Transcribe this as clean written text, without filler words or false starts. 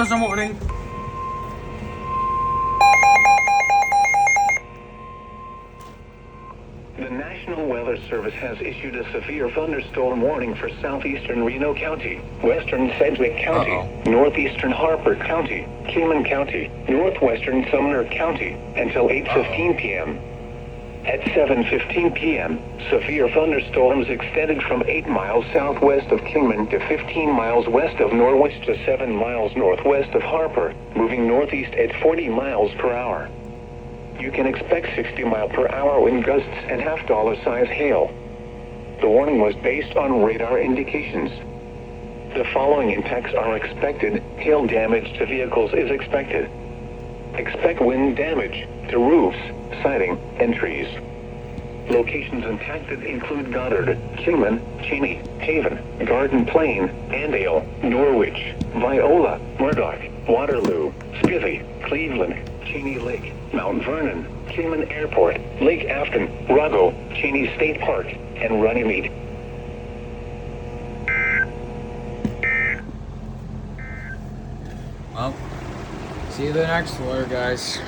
in the morning. The National Weather Service has issued a severe thunderstorm warning for southeastern Reno County, western Sedgwick County, northeastern Harper County, Kingman County, northwestern Sumner County, until 8:15 p.m. At 7:15 p.m., severe thunderstorms extended from 8 miles southwest of Kingman to 15 miles west of Norwich to 7 miles northwest of Harper, moving northeast at 40 miles per hour. You can expect 60-mile-per-hour wind gusts and half-dollar-size hail. The warning was based on radar indications. The following impacts are expected. Hail damage to vehicles is expected. Expect wind damage to roofs, siding, and trees. Locations impacted include Goddard, Kingman, Cheney, Haven, Garden Plain, Andale, Norwich, Viola, Murdoch, Waterloo, Spivey, Cleveland, Cheney Lake, Mount Vernon, Kingman Airport, Lake Afton, Rago, Cheney State Park, and Runnymede. Well, see you the next one, guys.